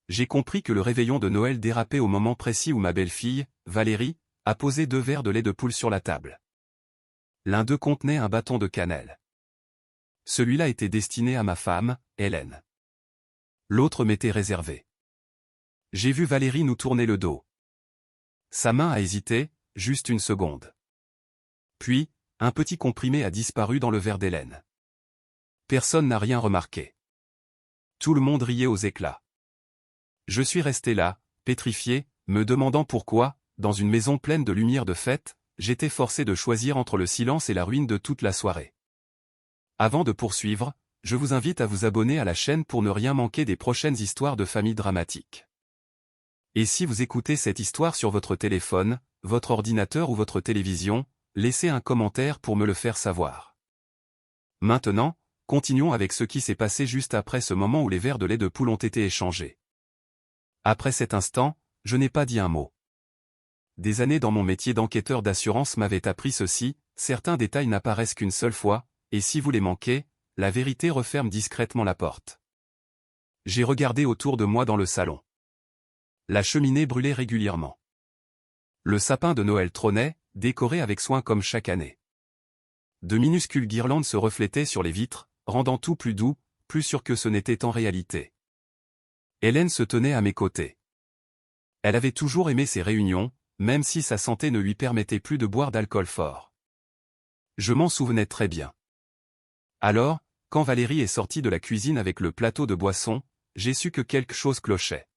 J'ai compris que le réveillon de Noël dérapait au moment précis où ma belle-fille, Valérie, a posé 2 verres de lait de poule sur la table. L'un d'eux contenait un bâton de cannelle. Celui-là était destiné à ma femme, Hélène. L'autre m'était réservé. J'ai vu Valérie nous tourner le dos. Sa main a hésité, juste une seconde. Puis, un petit comprimé a disparu dans le verre d'Hélène. Personne n'a rien remarqué. Tout le monde riait aux éclats. Je suis resté là, pétrifié, me demandant pourquoi, dans une maison pleine de lumière de fête, j'étais forcé de choisir entre le silence et la ruine de toute la soirée. Avant de poursuivre, je vous invite à vous abonner à la chaîne pour ne rien manquer des prochaines histoires de famille dramatiques. Et si vous écoutez cette histoire sur votre téléphone, votre ordinateur ou votre télévision, laissez un commentaire pour me le faire savoir. Maintenant, continuons avec ce qui s'est passé juste après ce moment où les verres de lait de poule ont été échangés. Après cet instant, je n'ai pas dit un mot. Des années dans mon métier d'enquêteur d'assurance m'avaient appris ceci, certains détails n'apparaissent qu'une seule fois, et si vous les manquez, la vérité referme discrètement la porte. J'ai regardé autour de moi dans le salon. La cheminée brûlait régulièrement. Le sapin de Noël trônait, décoré avec soin comme chaque année. De minuscules guirlandes se reflétaient sur les vitres, rendant tout plus doux, plus sûr que ce n'était en réalité. Hélène se tenait à mes côtés. Elle avait toujours aimé ces réunions, même si sa santé ne lui permettait plus de boire d'alcool fort. Je m'en souvenais très bien. Alors, quand Valérie est sortie de la cuisine avec le plateau de boissons, j'ai su que quelque chose clochait.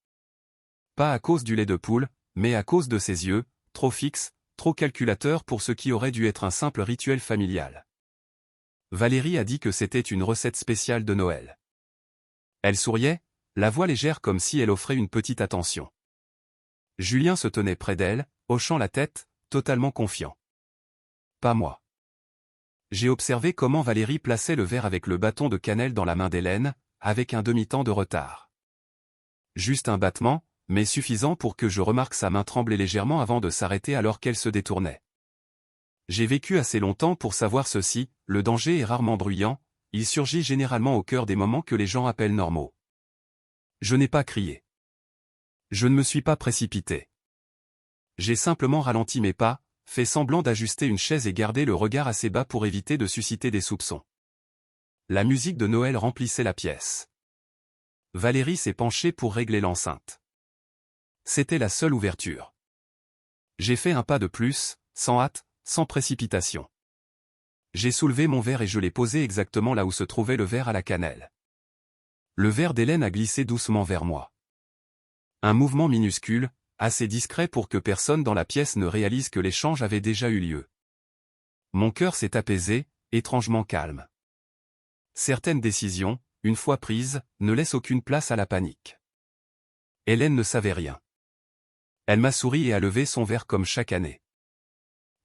Pas à cause du lait de poule, mais à cause de ses yeux, trop fixes, trop calculateurs pour ce qui aurait dû être un simple rituel familial. Valérie a dit que c'était une recette spéciale de Noël. Elle souriait, la voix légère comme si elle offrait une petite attention. Julien se tenait près d'elle, hochant la tête, totalement confiant. Pas moi. J'ai observé comment Valérie plaçait le verre avec le bâton de cannelle dans la main d'Hélène, avec un demi-temps de retard. Juste un battement, mais suffisant pour que je remarque sa main trembler légèrement avant de s'arrêter alors qu'elle se détournait. J'ai vécu assez longtemps pour savoir ceci, le danger est rarement bruyant, il surgit généralement au cœur des moments que les gens appellent normaux. Je n'ai pas crié. Je ne me suis pas précipité. J'ai simplement ralenti mes pas, fait semblant d'ajuster une chaise et gardé le regard assez bas pour éviter de susciter des soupçons. La musique de Noël remplissait la pièce. Valérie s'est penchée pour régler l'enceinte. C'était la seule ouverture. J'ai fait un pas de plus, sans hâte, sans précipitation. J'ai soulevé mon verre et je l'ai posé exactement là où se trouvait le verre à la cannelle. Le verre d'Hélène a glissé doucement vers moi. Un mouvement minuscule, assez discret pour que personne dans la pièce ne réalise que l'échange avait déjà eu lieu. Mon cœur s'est apaisé, étrangement calme. Certaines décisions, une fois prises, ne laissent aucune place à la panique. Hélène ne savait rien. Elle m'a souri et a levé son verre comme chaque année.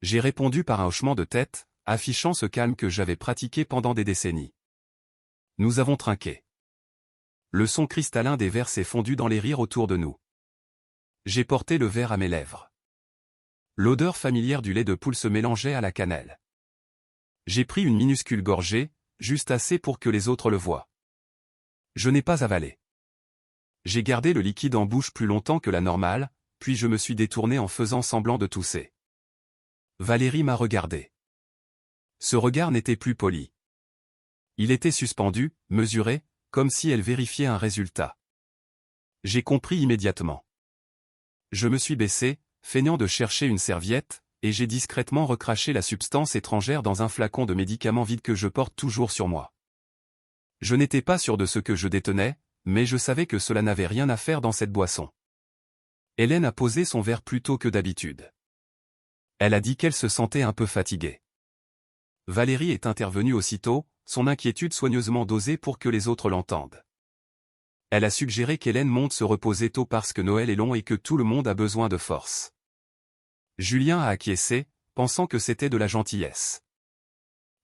J'ai répondu par un hochement de tête, affichant ce calme que j'avais pratiqué pendant des décennies. Nous avons trinqué. Le son cristallin des verres s'est fondu dans les rires autour de nous. J'ai porté le verre à mes lèvres. L'odeur familière du lait de poule se mélangeait à la cannelle. J'ai pris une minuscule gorgée, juste assez pour que les autres le voient. Je n'ai pas avalé. J'ai gardé le liquide en bouche plus longtemps que la normale, puis je me suis détourné en faisant semblant de tousser. Valérie m'a regardé. Ce regard n'était plus poli. Il était suspendu, mesuré, comme si elle vérifiait un résultat. J'ai compris immédiatement. Je me suis baissé, feignant de chercher une serviette, et j'ai discrètement recraché la substance étrangère dans un flacon de médicaments vide que je porte toujours sur moi. Je n'étais pas sûr de ce que je détenais, mais je savais que cela n'avait rien à faire dans cette boisson. Hélène a posé son verre plus tôt que d'habitude. Elle a dit qu'elle se sentait un peu fatiguée. Valérie est intervenue aussitôt, son inquiétude soigneusement dosée pour que les autres l'entendent. Elle a suggéré qu'Hélène monte se reposer tôt parce que Noël est long et que tout le monde a besoin de force. Julien a acquiescé, pensant que c'était de la gentillesse.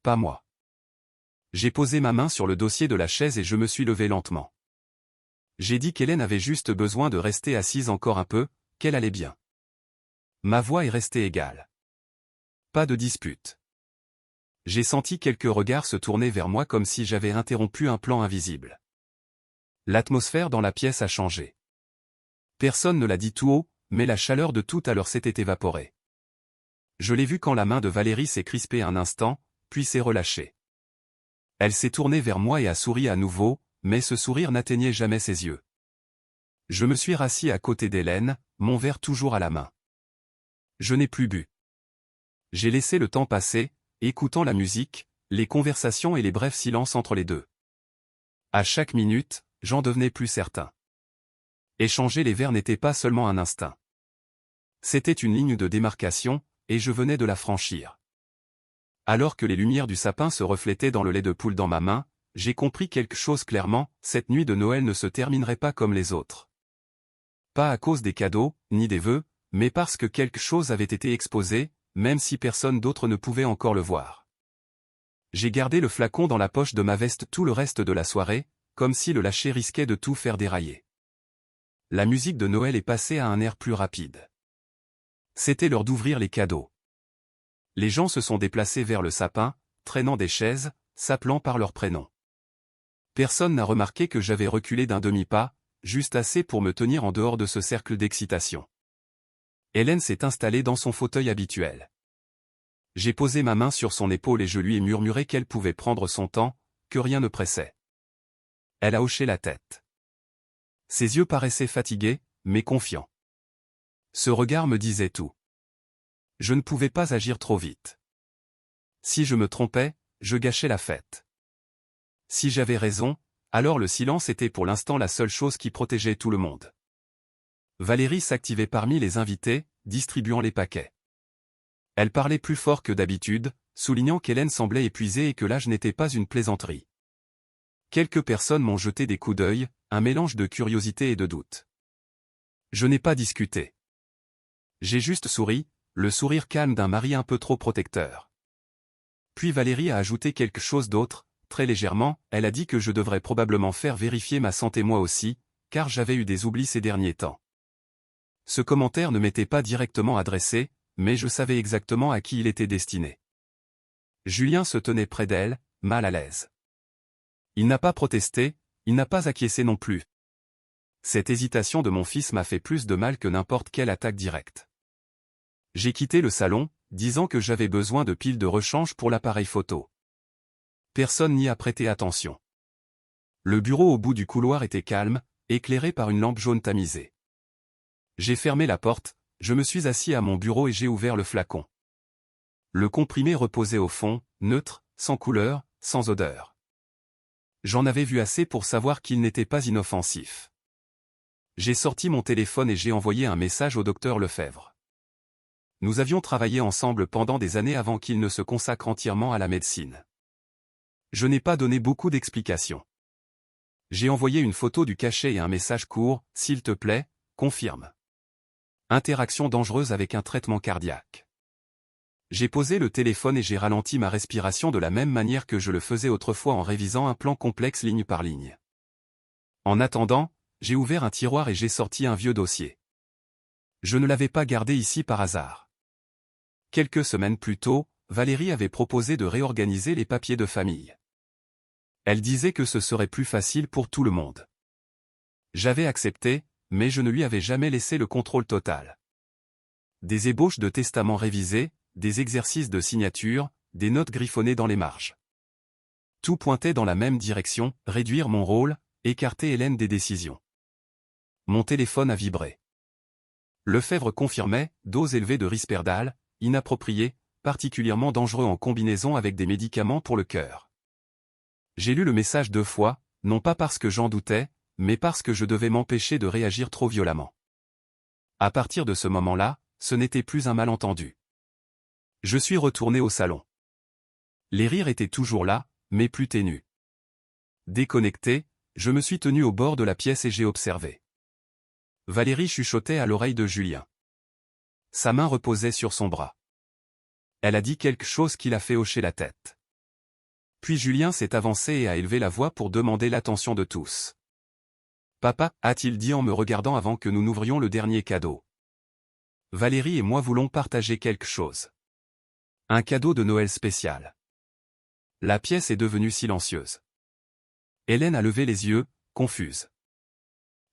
Pas moi. J'ai posé ma main sur le dossier de la chaise et je me suis levé lentement. J'ai dit qu'Hélène avait juste besoin de rester assise encore un peu, qu'elle allait bien. Ma voix est restée égale. Pas de dispute. J'ai senti quelques regards se tourner vers moi comme si j'avais interrompu un plan invisible. L'atmosphère dans la pièce a changé. Personne ne l'a dit tout haut, mais la chaleur de tout à l'heure s'était évaporée. Je l'ai vu quand la main de Valérie s'est crispée un instant, puis s'est relâchée. Elle s'est tournée vers moi et a souri à nouveau, mais ce sourire n'atteignait jamais ses yeux. Je me suis rassis à côté d'Hélène, mon verre toujours à la main. Je n'ai plus bu. J'ai laissé le temps passer, écoutant la musique, les conversations et les brefs silences entre les deux. À chaque minute, j'en devenais plus certain. Échanger les verres n'était pas seulement un instinct. C'était une ligne de démarcation, et je venais de la franchir. Alors que les lumières du sapin se reflétaient dans le lait de poule dans ma main, j'ai compris quelque chose clairement, cette nuit de Noël ne se terminerait pas comme les autres. Pas à cause des cadeaux, ni des vœux, mais parce que quelque chose avait été exposé, même si personne d'autre ne pouvait encore le voir. J'ai gardé le flacon dans la poche de ma veste tout le reste de la soirée, comme si le lâcher risquait de tout faire dérailler. La musique de Noël est passée à un air plus rapide. C'était l'heure d'ouvrir les cadeaux. Les gens se sont déplacés vers le sapin, traînant des chaises, s'appelant par leur prénom. Personne n'a remarqué que j'avais reculé d'un demi-pas, juste assez pour me tenir en dehors de ce cercle d'excitation. Hélène s'est installée dans son fauteuil habituel. J'ai posé ma main sur son épaule et je lui ai murmuré qu'elle pouvait prendre son temps, que rien ne pressait. Elle a hoché la tête. Ses yeux paraissaient fatigués, mais confiants. Ce regard me disait tout. Je ne pouvais pas agir trop vite. Si je me trompais, je gâchais la fête. Si j'avais raison, alors le silence était pour l'instant la seule chose qui protégeait tout le monde. Valérie s'activait parmi les invités, distribuant les paquets. Elle parlait plus fort que d'habitude, soulignant qu'Hélène semblait épuisée et que l'âge n'était pas une plaisanterie. Quelques personnes m'ont jeté des coups d'œil, un mélange de curiosité et de doute. Je n'ai pas discuté. J'ai juste souri, le sourire calme d'un mari un peu trop protecteur. Puis Valérie a ajouté quelque chose d'autre, très légèrement, elle a dit que je devrais probablement faire vérifier ma santé moi aussi, car j'avais eu des oublis ces derniers temps. Ce commentaire ne m'était pas directement adressé, mais je savais exactement à qui il était destiné. Julien se tenait près d'elle, mal à l'aise. Il n'a pas protesté, il n'a pas acquiescé non plus. Cette hésitation de mon fils m'a fait plus de mal que n'importe quelle attaque directe. J'ai quitté le salon, disant que j'avais besoin de piles de rechange pour l'appareil photo. Personne n'y a prêté attention. Le bureau au bout du couloir était calme, éclairé par une lampe jaune tamisée. J'ai fermé la porte, je me suis assis à mon bureau et j'ai ouvert le flacon. Le comprimé reposait au fond, neutre, sans couleur, sans odeur. J'en avais vu assez pour savoir qu'il n'était pas inoffensif. J'ai sorti mon téléphone et j'ai envoyé un message au docteur Lefebvre. Nous avions travaillé ensemble pendant des années avant qu'il ne se consacre entièrement à la médecine. Je n'ai pas donné beaucoup d'explications. J'ai envoyé une photo du cachet et un message court, s'il te plaît, confirme. Interaction dangereuse avec un traitement cardiaque. J'ai posé le téléphone et j'ai ralenti ma respiration de la même manière que je le faisais autrefois en révisant un plan complexe ligne par ligne. En attendant, j'ai ouvert un tiroir et j'ai sorti un vieux dossier. Je ne l'avais pas gardé ici par hasard. Quelques semaines plus tôt, Valérie avait proposé de réorganiser les papiers de famille. Elle disait que ce serait plus facile pour tout le monde. J'avais accepté, mais je ne lui avais jamais laissé le contrôle total. Des ébauches de testaments révisés, des exercices de signature, des notes griffonnées dans les marges. Tout pointait dans la même direction, réduire mon rôle, écarter Hélène des décisions. Mon téléphone a vibré. Lefebvre confirmait, dose élevée de Risperdal, inappropriée, particulièrement dangereux en combinaison avec des médicaments pour le cœur. J'ai lu le message 2 fois, non pas parce que j'en doutais, mais parce que je devais m'empêcher de réagir trop violemment. À partir de ce moment-là, ce n'était plus un malentendu. Je suis retourné au salon. Les rires étaient toujours là, mais plus ténus. Déconnecté, je me suis tenu au bord de la pièce et j'ai observé. Valérie chuchotait à l'oreille de Julien. Sa main reposait sur son bras. Elle a dit quelque chose qui l'a fait hocher la tête. Puis Julien s'est avancé et a élevé la voix pour demander l'attention de tous. « Papa » a-t-il dit en me regardant avant que nous n'ouvrions le dernier cadeau. Valérie et moi voulons partager quelque chose. Un cadeau de Noël spécial. La pièce est devenue silencieuse. Hélène a levé les yeux, confuse.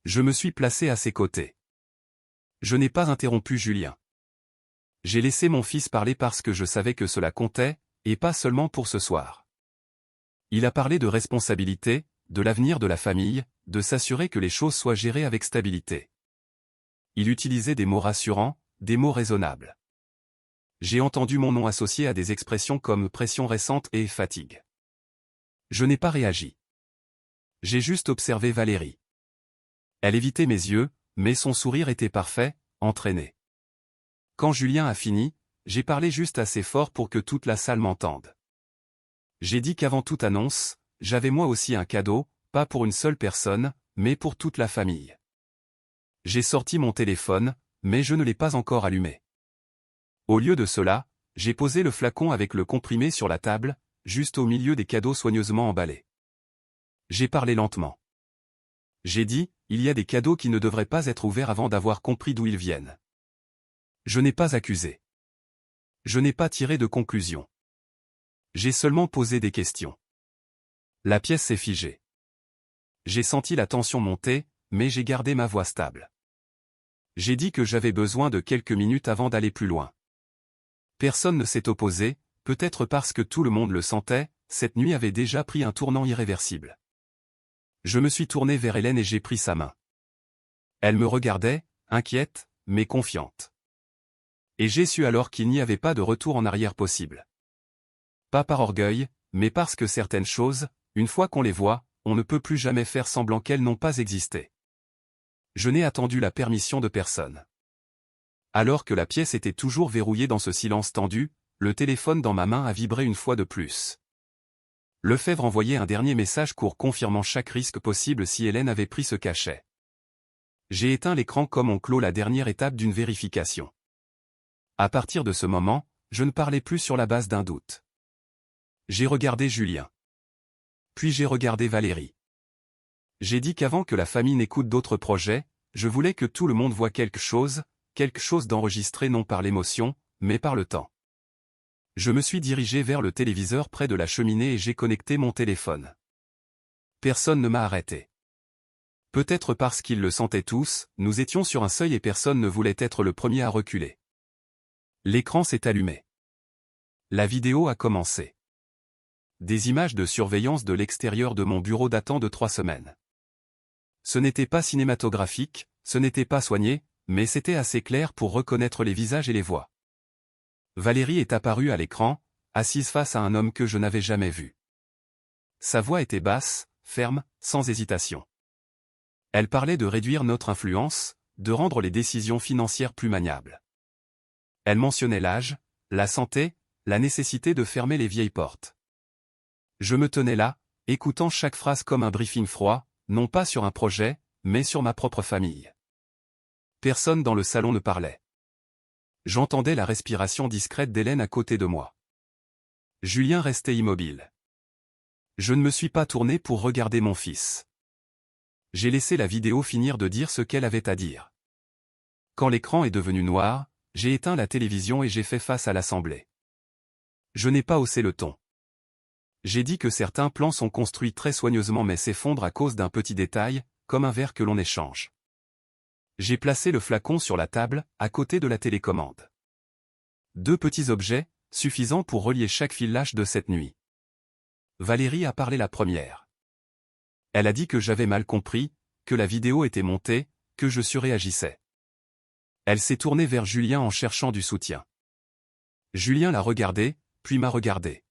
Je me suis placé à ses côtés. Je n'ai pas interrompu Julien. J'ai laissé mon fils parler parce que je savais que cela comptait, et pas seulement pour ce soir. Il a parlé de responsabilité, de l'avenir de la famille, de s'assurer que les choses soient gérées avec stabilité. Il utilisait des mots rassurants, des mots raisonnables. J'ai entendu mon nom associé à des expressions comme pression récente et fatigue. Je n'ai pas réagi. J'ai juste observé Valérie. Elle évitait mes yeux, mais son sourire était parfait, entraîné. Quand Julien a fini, j'ai parlé juste assez fort pour que toute la salle m'entende. J'ai dit qu'avant toute annonce, j'avais moi aussi un cadeau, pas pour une seule personne, mais pour toute la famille. J'ai sorti mon téléphone, mais je ne l'ai pas encore allumé. Au lieu de cela, j'ai posé le flacon avec le comprimé sur la table, juste au milieu des cadeaux soigneusement emballés. J'ai parlé lentement. J'ai dit, il y a des cadeaux qui ne devraient pas être ouverts avant d'avoir compris d'où ils viennent. Je n'ai pas accusé. Je n'ai pas tiré de conclusion. J'ai seulement posé des questions. La pièce s'est figée. J'ai senti la tension monter, mais j'ai gardé ma voix stable. J'ai dit que j'avais besoin de quelques minutes avant d'aller plus loin. Personne ne s'est opposé, peut-être parce que tout le monde le sentait, cette nuit avait déjà pris un tournant irréversible. Je me suis tourné vers Hélène et j'ai pris sa main. Elle me regardait, inquiète, mais confiante. Et j'ai su alors qu'il n'y avait pas de retour en arrière possible. Pas par orgueil, mais parce que certaines choses, une fois qu'on les voit, on ne peut plus jamais faire semblant qu'elles n'ont pas existé. Je n'ai attendu la permission de personne. Alors que la pièce était toujours verrouillée dans ce silence tendu, le téléphone dans ma main a vibré une fois de plus. Lefebvre envoyait un dernier message court confirmant chaque risque possible si Hélène avait pris ce cachet. J'ai éteint l'écran comme on clôt la dernière étape d'une vérification. À partir de ce moment, je ne parlais plus sur la base d'un doute. J'ai regardé Julien. Puis j'ai regardé Valérie. J'ai dit qu'avant que la famille n'écoute d'autres projets, je voulais que tout le monde voie quelque chose d'enregistré non par l'émotion, mais par le temps. Je me suis dirigé vers le téléviseur près de la cheminée et j'ai connecté mon téléphone. Personne ne m'a arrêté. Peut-être parce qu'ils le sentaient tous, nous étions sur un seuil et personne ne voulait être le premier à reculer. L'écran s'est allumé. La vidéo a commencé. Des images de surveillance de l'extérieur de mon bureau datant de 3 semaines. Ce n'était pas cinématographique, ce n'était pas soigné, mais c'était assez clair pour reconnaître les visages et les voix. Valérie est apparue à l'écran, assise face à un homme que je n'avais jamais vu. Sa voix était basse, ferme, sans hésitation. Elle parlait de réduire notre influence, de rendre les décisions financières plus maniables. Elle mentionnait l'âge, la santé, la nécessité de fermer les vieilles portes. Je me tenais là, écoutant chaque phrase comme un briefing froid, non pas sur un projet, mais sur ma propre famille. Personne dans le salon ne parlait. J'entendais la respiration discrète d'Hélène à côté de moi. Julien restait immobile. Je ne me suis pas tourné pour regarder mon fils. J'ai laissé la vidéo finir de dire ce qu'elle avait à dire. Quand l'écran est devenu noir, j'ai éteint la télévision et j'ai fait face à l'assemblée. Je n'ai pas haussé le ton. J'ai dit que certains plans sont construits très soigneusement mais s'effondrent à cause d'un petit détail, comme un verre que l'on échange. J'ai placé le flacon sur la table, à côté de la télécommande. 2 petits objets, suffisants pour relier chaque fil lâche de cette nuit. Valérie a parlé la première. Elle a dit que j'avais mal compris, que la vidéo était montée, que je surréagissais. Elle s'est tournée vers Julien en cherchant du soutien. Julien l'a regardé, puis m'a regardé.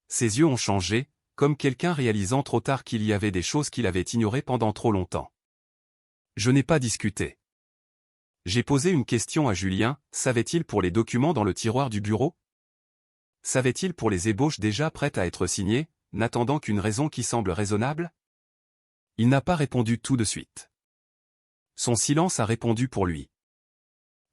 Ses yeux ont changé, comme quelqu'un réalisant trop tard qu'il y avait des choses qu'il avait ignorées pendant trop longtemps. Je n'ai pas discuté. J'ai posé une question à Julien, savait-il pour les documents dans le tiroir du bureau? Savait-il pour les ébauches déjà prêtes à être signées, n'attendant qu'une raison qui semble raisonnable? Il n'a pas répondu tout de suite. Son silence a répondu pour lui.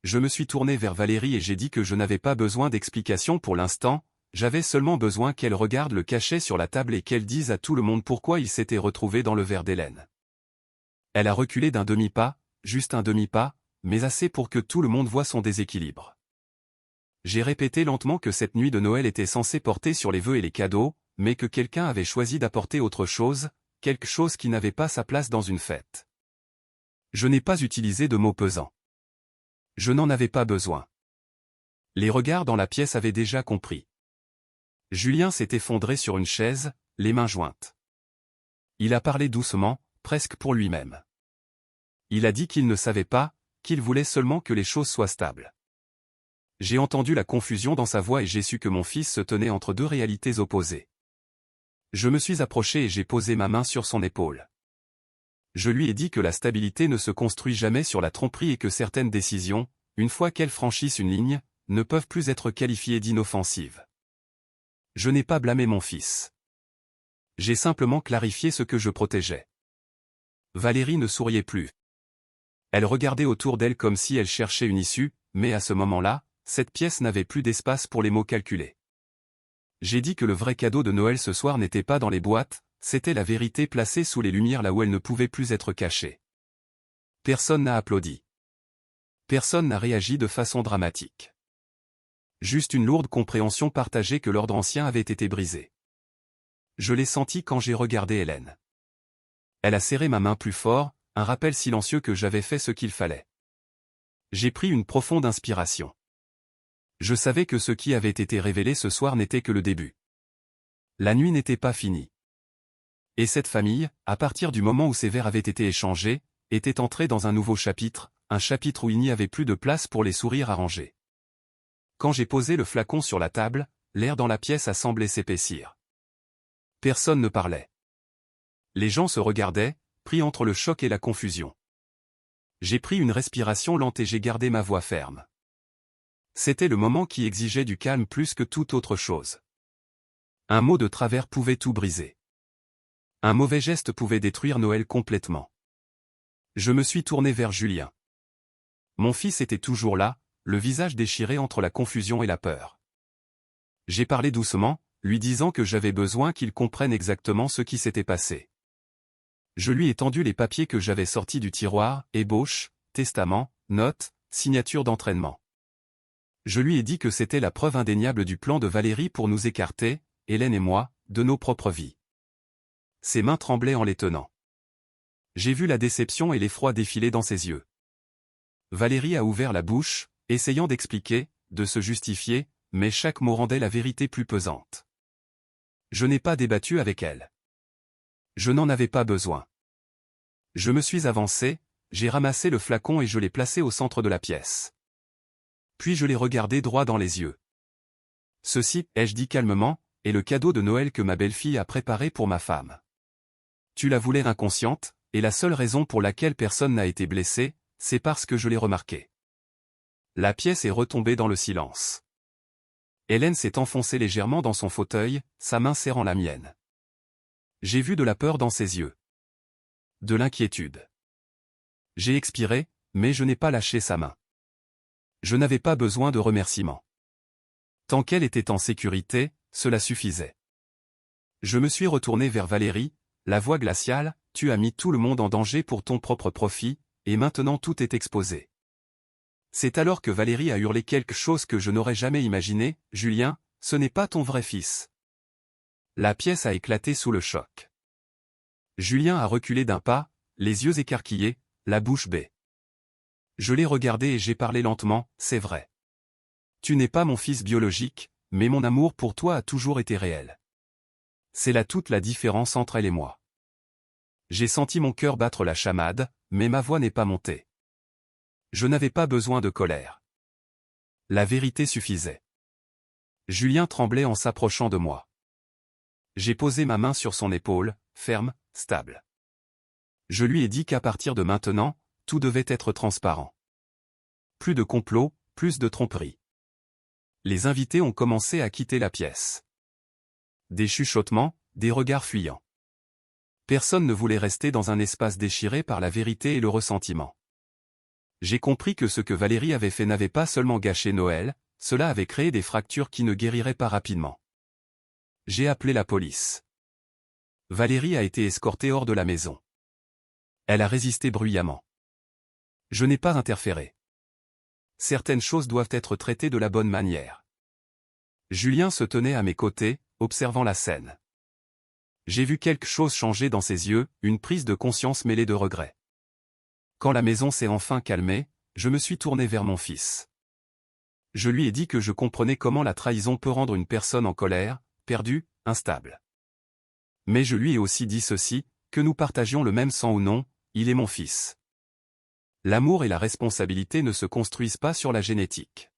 Je me suis tourné vers Valérie et j'ai dit que je n'avais pas besoin d'explications pour l'instant, j'avais seulement besoin qu'elle regarde le cachet sur la table et qu'elle dise à tout le monde pourquoi il s'était retrouvé dans le verre d'Hélène. Elle a reculé d'un demi-pas, juste un demi-pas, mais assez pour que tout le monde voie son déséquilibre. J'ai répété lentement que cette nuit de Noël était censée porter sur les vœux et les cadeaux, mais que quelqu'un avait choisi d'apporter autre chose, quelque chose qui n'avait pas sa place dans une fête. Je n'ai pas utilisé de mots pesants. Je n'en avais pas besoin. Les regards dans la pièce avaient déjà compris. Julien s'est effondré sur une chaise, les mains jointes. Il a parlé doucement, presque pour lui-même. Il a dit qu'il ne savait pas, qu'il voulait seulement que les choses soient stables. J'ai entendu la confusion dans sa voix et j'ai su que mon fils se tenait entre deux réalités opposées. Je me suis approché et j'ai posé ma main sur son épaule. Je lui ai dit que la stabilité ne se construit jamais sur la tromperie et que certaines décisions, une fois qu'elles franchissent une ligne, ne peuvent plus être qualifiées d'inoffensives. Je n'ai pas blâmé mon fils. J'ai simplement clarifié ce que je protégeais. Valérie ne souriait plus. Elle regardait autour d'elle comme si elle cherchait une issue, mais à ce moment-là, cette pièce n'avait plus d'espace pour les mots calculés. J'ai dit que le vrai cadeau de Noël ce soir n'était pas dans les boîtes, c'était la vérité placée sous les lumières là où elle ne pouvait plus être cachée. Personne n'a applaudi. Personne n'a réagi de façon dramatique. Juste une lourde compréhension partagée que l'ordre ancien avait été brisé. Je l'ai senti quand j'ai regardé Hélène. Elle a serré ma main plus fort, un rappel silencieux que j'avais fait ce qu'il fallait. J'ai pris une profonde inspiration. Je savais que ce qui avait été révélé ce soir n'était que le début. La nuit n'était pas finie. Et cette famille, à partir du moment où ces verres avaient été échangés, était entrée dans un nouveau chapitre, un chapitre où il n'y avait plus de place pour les sourires arrangés. Quand j'ai posé le flacon sur la table, l'air dans la pièce a semblé s'épaissir. Personne ne parlait. Les gens se regardaient, pris entre le choc et la confusion. J'ai pris une respiration lente et j'ai gardé ma voix ferme. C'était le moment qui exigeait du calme plus que toute autre chose. Un mot de travers pouvait tout briser. Un mauvais geste pouvait détruire Noël complètement. Je me suis tourné vers Julien. Mon fils était toujours là, le visage déchiré entre la confusion et la peur. J'ai parlé doucement, lui disant que j'avais besoin qu'il comprenne exactement ce qui s'était passé. Je lui ai tendu les papiers que j'avais sortis du tiroir, ébauche, testament, notes, signature d'entraînement. Je lui ai dit que c'était la preuve indéniable du plan de Valérie pour nous écarter, Hélène et moi, de nos propres vies. Ses mains tremblaient en les tenant. J'ai vu la déception et l'effroi défiler dans ses yeux. Valérie a ouvert la bouche, essayant d'expliquer, de se justifier, mais chaque mot rendait la vérité plus pesante. Je n'ai pas débattu avec elle. Je n'en avais pas besoin. Je me suis avancé, j'ai ramassé le flacon et je l'ai placé au centre de la pièce. Puis je l'ai regardé droit dans les yeux. Ceci, ai-je dit calmement, est le cadeau de Noël que ma belle-fille a préparé pour ma femme. Tu la voulais inconsciente, et la seule raison pour laquelle personne n'a été blessé, c'est parce que je l'ai remarqué. La pièce est retombée dans le silence. Hélène s'est enfoncée légèrement dans son fauteuil, sa main serrant la mienne. J'ai vu de la peur dans ses yeux. De l'inquiétude. J'ai expiré, mais je n'ai pas lâché sa main. Je n'avais pas besoin de remerciements. Tant qu'elle était en sécurité, cela suffisait. Je me suis retourné vers Valérie, la voix glaciale, tu as mis tout le monde en danger pour ton propre profit, et maintenant tout est exposé. C'est alors que Valérie a hurlé quelque chose que je n'aurais jamais imaginé, Julien, ce n'est pas ton vrai fils. La pièce a éclaté sous le choc. Julien a reculé d'un pas, les yeux écarquillés, la bouche bée. Je l'ai regardé et j'ai parlé lentement, c'est vrai. Tu n'es pas mon fils biologique, mais mon amour pour toi a toujours été réel. C'est là toute la différence entre elle et moi. J'ai senti mon cœur battre la chamade, mais ma voix n'est pas montée. Je n'avais pas besoin de colère. La vérité suffisait. Julien tremblait en s'approchant de moi. J'ai posé ma main sur son épaule, ferme, stable. Je lui ai dit qu'à partir de maintenant, tout devait être transparent. Plus de complot, plus de tromperie. Les invités ont commencé à quitter la pièce. Des chuchotements, des regards fuyants. Personne ne voulait rester dans un espace déchiré par la vérité et le ressentiment. J'ai compris que ce que Valérie avait fait n'avait pas seulement gâché Noël, cela avait créé des fractures qui ne guériraient pas rapidement. J'ai appelé la police. Valérie a été escortée hors de la maison. Elle a résisté bruyamment. Je n'ai pas interféré. Certaines choses doivent être traitées de la bonne manière. Julien se tenait à mes côtés, observant la scène. J'ai vu quelque chose changer dans ses yeux, une prise de conscience mêlée de regret. Quand la maison s'est enfin calmée, je me suis tourné vers mon fils. Je lui ai dit que je comprenais comment la trahison peut rendre une personne en colère, perdue, instable. Mais je lui ai aussi dit ceci, que nous partagions le même sang ou non, il est mon fils. L'amour et la responsabilité ne se construisent pas sur la génétique.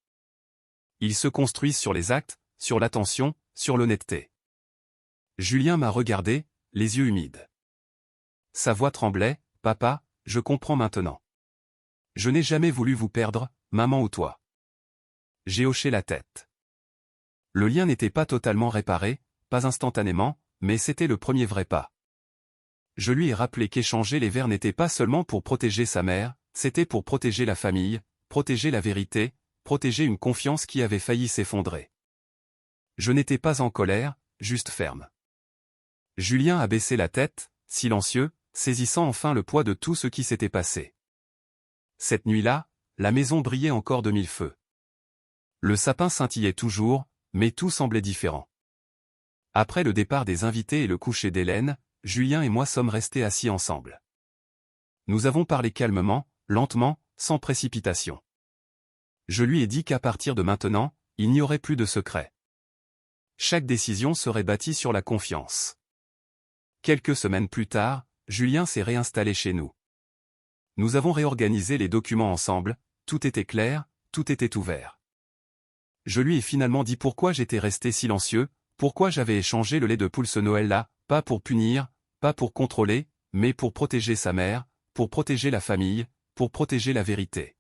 Ils se construisent sur les actes, sur l'attention, sur l'honnêteté. Julien m'a regardé, les yeux humides. Sa voix tremblait, « Papa, je comprends maintenant. Je n'ai jamais voulu vous perdre, maman ou toi. » J'ai hoché la tête. Le lien n'était pas totalement réparé, pas instantanément, mais c'était le premier vrai pas. Je lui ai rappelé qu'échanger les verres n'était pas seulement pour protéger sa mère, c'était pour protéger la famille, protéger la vérité, protéger une confiance qui avait failli s'effondrer. Je n'étais pas en colère, juste ferme. Julien a baissé la tête, silencieux, saisissant enfin le poids de tout ce qui s'était passé. Cette nuit-là, la maison brillait encore de mille feux. Le sapin scintillait toujours, mais tout semblait différent. Après le départ des invités et le coucher d'Hélène, Julien et moi sommes restés assis ensemble. Nous avons parlé calmement, lentement, sans précipitation. Je lui ai dit qu'à partir de maintenant, il n'y aurait plus de secret. Chaque décision serait bâtie sur la confiance. Quelques semaines plus tard, Julien s'est réinstallé chez nous. Nous avons réorganisé les documents ensemble, tout était clair, tout était ouvert. Je lui ai finalement dit pourquoi j'étais resté silencieux, pourquoi j'avais échangé le lait de poule ce Noël-là, pas pour punir, pas pour contrôler, mais pour protéger sa mère, pour protéger la famille, pour protéger la vérité.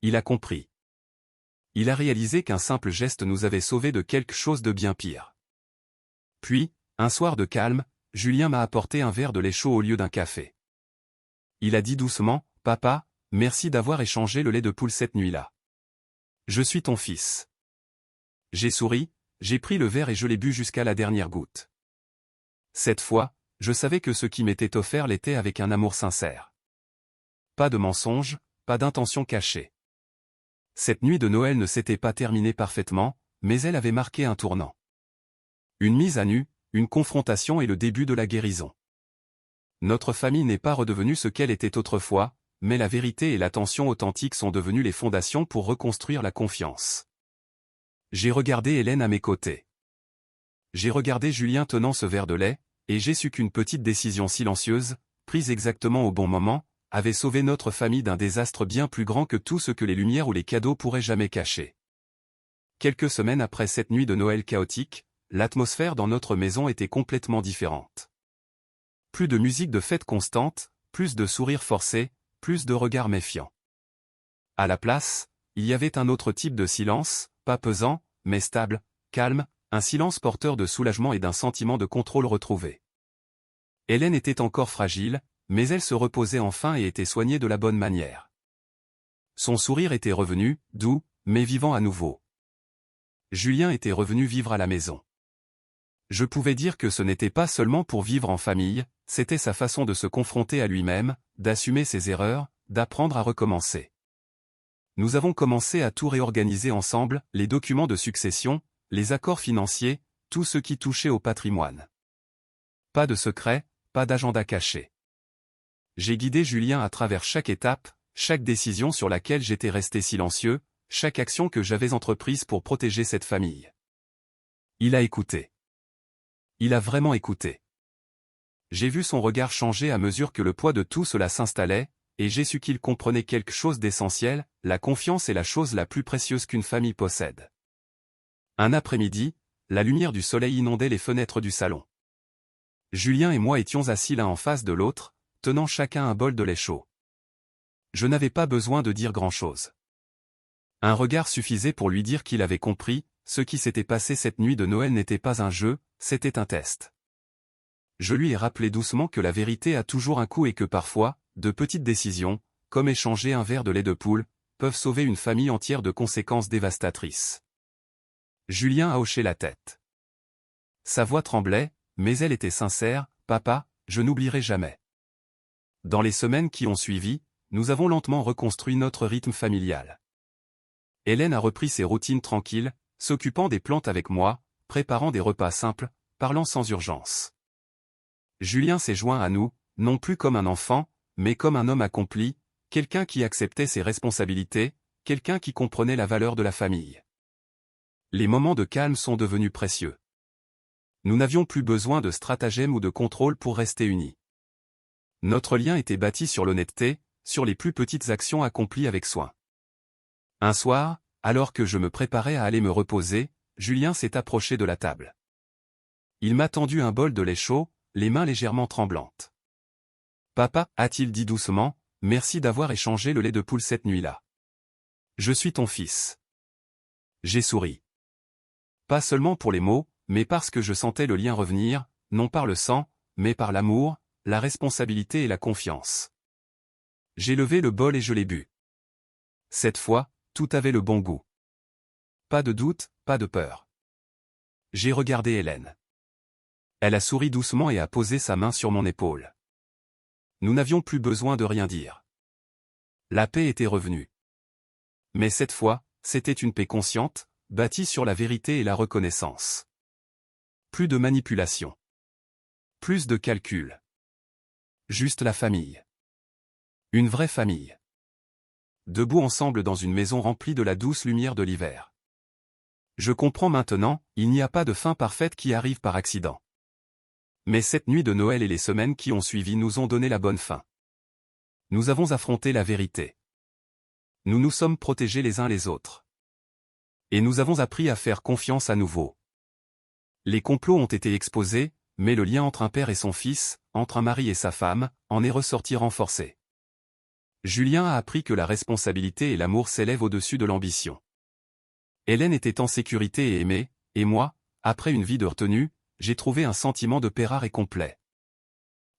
Il a compris. Il a réalisé qu'un simple geste nous avait sauvés de quelque chose de bien pire. Puis, un soir de calme, Julien m'a apporté un verre de lait chaud au lieu d'un café. Il a dit doucement, « Papa, merci d'avoir échangé le lait de poule cette nuit-là. Je suis ton fils. » J'ai souri, j'ai pris le verre et je l'ai bu jusqu'à la dernière goutte. Cette fois, je savais que ce qui m'était offert l'était avec un amour sincère. Pas de mensonge, pas d'intention cachée. Cette nuit de Noël ne s'était pas terminée parfaitement, mais elle avait marqué un tournant. Une mise à nu, une confrontation et le début de la guérison. Notre famille n'est pas redevenue ce qu'elle était autrefois, mais la vérité et l'attention authentique sont devenues les fondations pour reconstruire la confiance. J'ai regardé Hélène à mes côtés. J'ai regardé Julien tenant ce verre de lait, et j'ai su qu'une petite décision silencieuse, prise exactement au bon moment, avait sauvé notre famille d'un désastre bien plus grand que tout ce que les lumières ou les cadeaux pourraient jamais cacher. Quelques semaines après cette nuit de Noël chaotique, l'atmosphère dans notre maison était complètement différente. Plus de musique de fête constante, plus de sourires forcés, plus de regards méfiants. À la place, il y avait un autre type de silence, pas pesant, mais stable, calme, un silence porteur de soulagement et d'un sentiment de contrôle retrouvé. Hélène était encore fragile, mais elle se reposait enfin et était soignée de la bonne manière. Son sourire était revenu, doux, mais vivant à nouveau. Julien était revenu vivre à la maison. Je pouvais dire que ce n'était pas seulement pour vivre en famille, c'était sa façon de se confronter à lui-même, d'assumer ses erreurs, d'apprendre à recommencer. Nous avons commencé à tout réorganiser ensemble, les documents de succession, les accords financiers, tout ce qui touchait au patrimoine. Pas de secret, pas d'agenda caché. J'ai guidé Julien à travers chaque étape, chaque décision sur laquelle j'étais resté silencieux, chaque action que j'avais entreprise pour protéger cette famille. Il a écouté. Il a vraiment écouté. J'ai vu son regard changer à mesure que le poids de tout cela s'installait, et j'ai su qu'il comprenait quelque chose d'essentiel, la confiance est la chose la plus précieuse qu'une famille possède. Un après-midi, la lumière du soleil inondait les fenêtres du salon. Julien et moi étions assis l'un en face de l'autre, tenant chacun un bol de lait chaud. Je n'avais pas besoin de dire grand-chose. Un regard suffisait pour lui dire qu'il avait compris, ce qui s'était passé cette nuit de Noël n'était pas un jeu, c'était un test. Je lui ai rappelé doucement que la vérité a toujours un coût et que parfois, de petites décisions, comme échanger un verre de lait de poule, peuvent sauver une famille entière de conséquences dévastatrices. Julien a hoché la tête. Sa voix tremblait, mais elle était sincère, « Papa, je n'oublierai jamais. » Dans les semaines qui ont suivi, nous avons lentement reconstruit notre rythme familial. Hélène a repris ses routines tranquilles, s'occupant des plantes avec moi, préparant des repas simples, parlant sans urgence. Julien s'est joint à nous, non plus comme un enfant, mais comme un homme accompli, quelqu'un qui acceptait ses responsabilités, quelqu'un qui comprenait la valeur de la famille. Les moments de calme sont devenus précieux. Nous n'avions plus besoin de stratagèmes ou de contrôle pour rester unis. Notre lien était bâti sur l'honnêteté, sur les plus petites actions accomplies avec soin. Un soir, alors que je me préparais à aller me reposer, Julien s'est approché de la table. Il m'a tendu un bol de lait chaud, les mains légèrement tremblantes. « Papa, a-t-il dit doucement, merci d'avoir échangé le lait de poule cette nuit-là. Je suis ton fils. » J'ai souri. Pas seulement pour les mots, mais parce que je sentais le lien revenir, non par le sang, mais par l'amour, la responsabilité et la confiance. J'ai levé le bol et je l'ai bu. Cette fois, tout avait le bon goût. Pas de doute, pas de peur. J'ai regardé Hélène. Elle a souri doucement et a posé sa main sur mon épaule. Nous n'avions plus besoin de rien dire. La paix était revenue. Mais cette fois, c'était une paix consciente, bâtie sur la vérité et la reconnaissance. Plus de manipulation. Plus de calcul. Juste la famille. Une vraie famille. Debout ensemble dans une maison remplie de la douce lumière de l'hiver. Je comprends maintenant, il n'y a pas de fin parfaite qui arrive par accident. Mais cette nuit de Noël et les semaines qui ont suivi nous ont donné la bonne fin. Nous avons affronté la vérité. Nous nous sommes protégés les uns les autres. Et nous avons appris à faire confiance à nouveau. Les complots ont été exposés, mais le lien entre un père et son fils, entre un mari et sa femme, en est ressorti renforcé. Julien a appris que la responsabilité et l'amour s'élèvent au-dessus de l'ambition. Hélène était en sécurité et aimée, et moi, après une vie de retenue, j'ai trouvé un sentiment de paix rare et complet.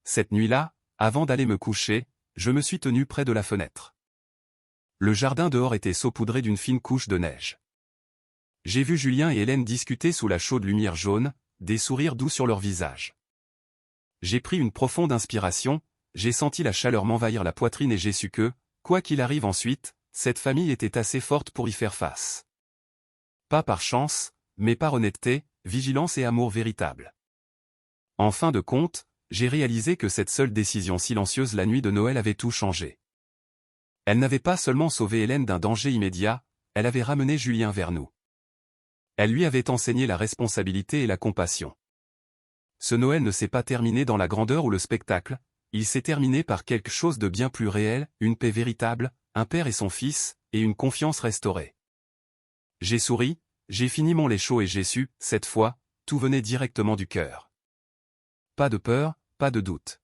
Cette nuit-là, avant d'aller me coucher, je me suis tenu près de la fenêtre. Le jardin dehors était saupoudré d'une fine couche de neige. J'ai vu Julien et Hélène discuter sous la chaude lumière jaune, des sourires doux sur leurs visages. J'ai pris une profonde inspiration, j'ai senti la chaleur m'envahir la poitrine et j'ai su que, quoi qu'il arrive ensuite, cette famille était assez forte pour y faire face. Pas par chance, mais par honnêteté, vigilance et amour véritable. En fin de compte, j'ai réalisé que cette seule décision silencieuse la nuit de Noël avait tout changé. Elle n'avait pas seulement sauvé Hélène d'un danger immédiat, elle avait ramené Julien vers nous. Elle lui avait enseigné la responsabilité et la compassion. Ce Noël ne s'est pas terminé dans la grandeur ou le spectacle, il s'est terminé par quelque chose de bien plus réel, une paix véritable, un père et son fils, et une confiance restaurée. J'ai souri, j'ai fini mon lait chaud et j'ai su, cette fois, tout venait directement du cœur. Pas de peur, pas de doute.